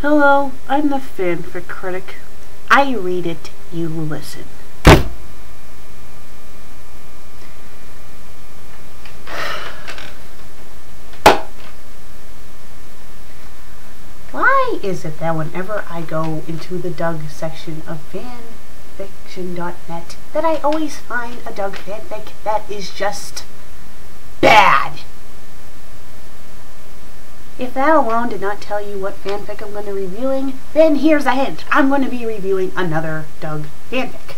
Hello, I'm the FanFic Critic. I read it, you listen. Why is it that whenever I go into the Doug section of fanfiction.net that I always find a Doug fanfic that is just bad? If that alone did not tell you what fanfic I'm going to be reviewing, then here's a hint. I'm going to be reviewing another Doug fanfic.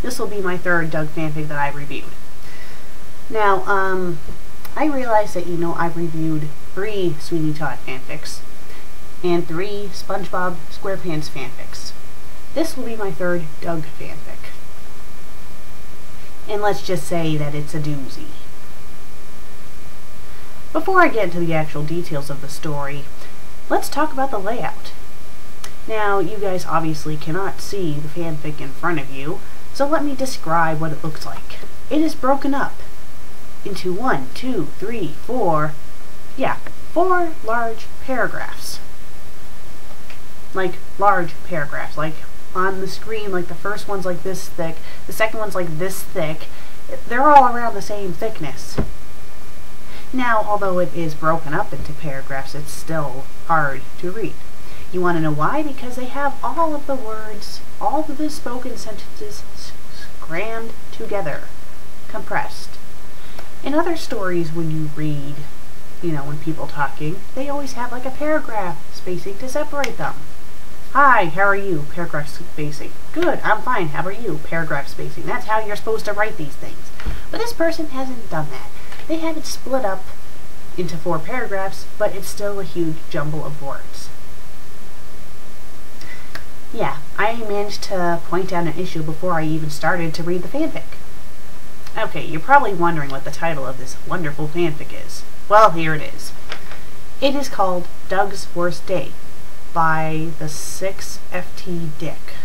This will be my third Doug fanfic that I reviewed. Now, I realize that I've reviewed 3 Sweeney Todd fanfics and 3 SpongeBob SquarePants fanfics. This will be my third Doug fanfic. And let's just say that it's a doozy. Before I get into the actual details of the story, let's talk about the layout. Now, you guys obviously cannot see the fanfic in front of you, so let me describe what it looks like. It is broken up into 4 large paragraphs. Like, large paragraphs. Like, on the screen, like the first one's like this thick, the second one's like this thick. They're all around the same thickness. Now, although it is broken up into paragraphs, it's still hard to read. You want to know why? Because they have all of the words, all of the spoken sentences crammed together, compressed. In other stories, when you read, when people talking, they always have like a paragraph spacing to separate them. Hi, how are you? Paragraph spacing. Good, I'm fine. How are you? Paragraph spacing. That's how you're supposed to write these things. But this person hasn't done that. They have it split up into 4 paragraphs, but it's still a huge jumble of words. Yeah, I managed to point out an issue before I even started to read the fanfic. Okay, you're probably wondering what the title of this wonderful fanfic is. Well, here it is. It is called Doug's Worst Day by the 6FT Dick.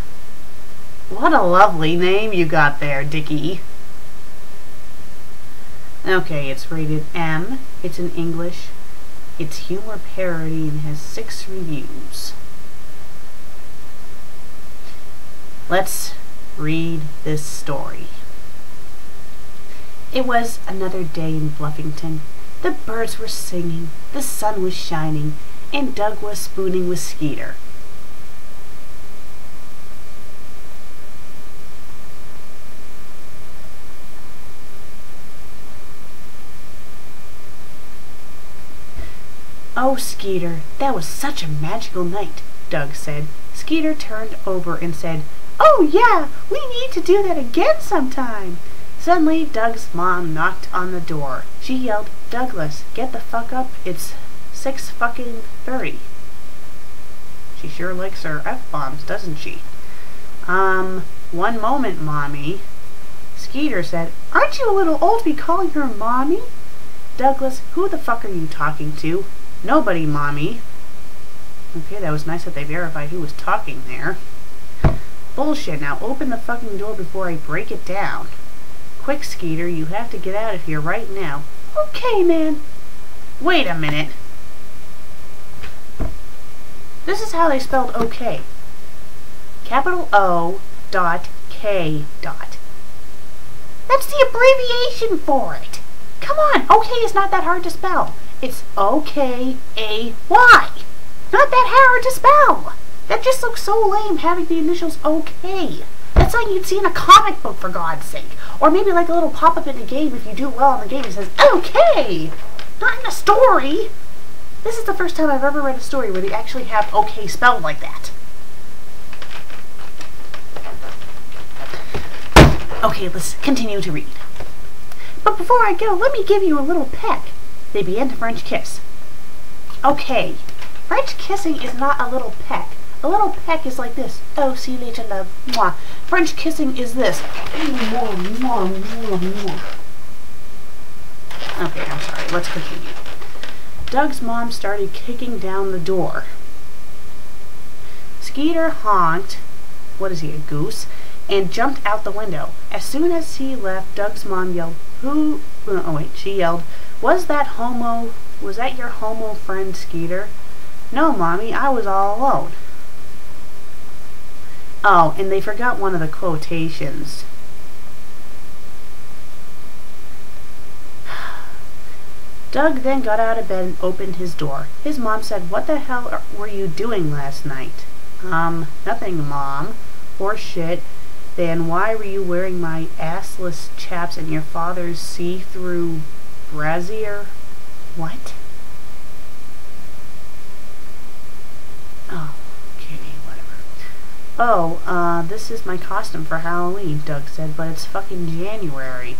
What a lovely name you got there, Dickie. Okay, it's rated M, it's in English, it's humor parody, and has 6 reviews. Let's read this story. It was another day in Bluffington. The birds were singing, the sun was shining, and Doug was spooning with Skeeter. Oh, Skeeter, that was such a magical night, Doug said. Skeeter turned over and said, Oh, yeah, we need to do that again sometime. Suddenly, Doug's mom knocked on the door. She yelled, Douglas, get the fuck up, it's 6:30. She sure likes her F-bombs, doesn't she? One moment, Mommy. Skeeter said, Aren't you a little old to be calling her Mommy? Douglas, who the fuck are you talking to? Nobody, Mommy. Okay, that was nice that they verified who was talking there. Bullshit, now open the fucking door before I break it down. Quick, Skeeter, you have to get out of here right now. Okay, man. Wait a minute. This is how they spelled okay. Capital O dot K dot. That's the abbreviation for it. Come on, okay is not that hard to spell. It's O-K-A-Y. Not that hard to spell. That just looks so lame having the initials OK. That's like you'd see in a comic book, for God's sake. Or maybe like a little pop-up in a game if you do well in the game. It says, OK! Not in a story. This is the first time I've ever read a story where they actually have OK spelled like that. Okay, let's continue to read. But before I go, let me give you a little peck. They began to French kiss. Okay, French kissing is not a little peck. A little peck is like this. Oh, see you later, love. Mwah. French kissing is this. Mwah, mwah, mwah, mwah. Okay, I'm sorry. Let's continue. Doug's mom started kicking down the door. Skeeter honked. What is he, a goose? And jumped out the window. As soon as he left, Doug's mom yelled, she yelled, Was that your homo friend, Skeeter? No, Mommy, I was all alone. Oh, and they forgot one of the quotations. Doug then got out of bed and opened his door. His mom said, "What the hell were you doing last night?" Nothing, Mom. Horse shit. Then why were you wearing my assless chaps and your father's see-through brassiere? What? Oh, okay, whatever. Oh, this is my costume for Halloween, Doug said, but it's fucking January.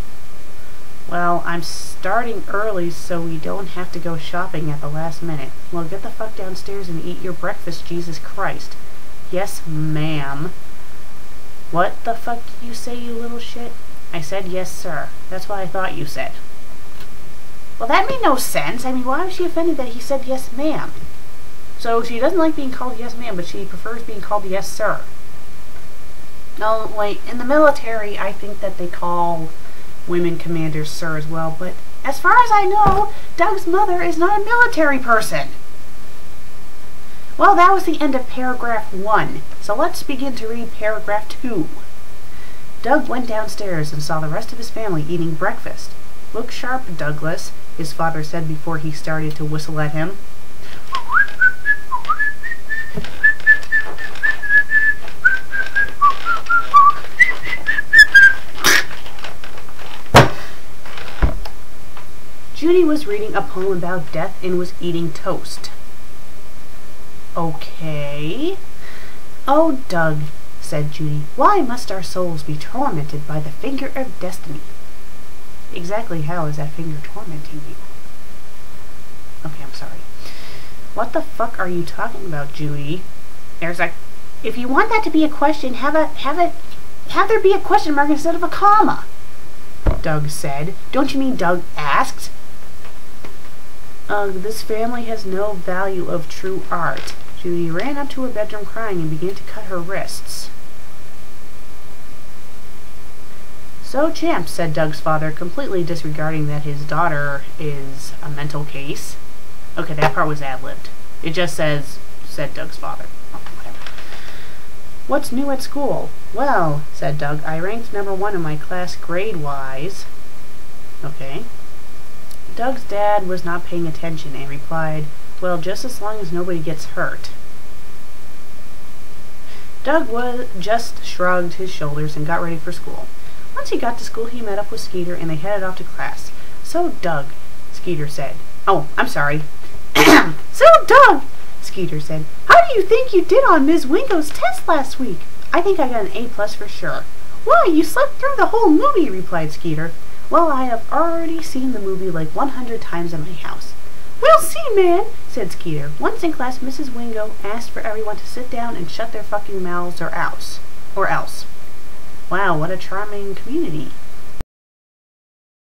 Well, I'm starting early so we don't have to go shopping at the last minute. Well, get the fuck downstairs and eat your breakfast, Jesus Christ. Yes, ma'am. What the fuck did you say, you little shit? I said yes, sir. That's what I thought you said. Well, that made no sense. I mean, why was she offended that he said yes, ma'am? So she doesn't like being called yes, ma'am, but she prefers being called yes, sir. No, wait, in the military, I think that they call women commanders sir as well, but as far as I know, Doug's mother is not a military person. Well, that was the end of paragraph 1, so let's begin to read paragraph 2. Doug went downstairs and saw the rest of his family eating breakfast. Look sharp, Douglas, his father said before he started to whistle at him. Judy was reading a poem about death and was eating toast. Okay. Oh, Doug, said Judy, why must our souls be tormented by the finger of destiny? Exactly how is that finger tormenting you? Okay, I'm sorry. What the fuck are you talking about, Judy? There's like, if you want that to be a question, have there be a question mark instead of a comma. Doug said. Don't you mean Doug asked? This family has no value of true art. Judy ran up to her bedroom crying and began to cut her wrists. So, champ, said Doug's father, completely disregarding that his daughter is a mental case. Okay, that part was ad-libbed. It just says, said Doug's father. Oh, whatever. What's new at school? Well, said Doug, I ranked number 1 in my class grade-wise. Okay. Doug's dad was not paying attention and replied, well, just as long as nobody gets hurt. Doug just shrugged his shoulders and got ready for school. Once he got to school, he met up with Skeeter and they headed off to class. So, Doug, Skeeter said. Oh, I'm sorry. So, Doug, Skeeter said, how do you think you did on Ms. Wingo's test last week? I think I got an A+ for sure. Why, you slept through the whole movie, replied Skeeter. Well, I have already seen the movie like 100 times in my house. We'll see, man, said Skeeter. Once in class, Mrs. Wingo asked for everyone to sit down and shut their fucking mouths or else. Wow, what a charming community.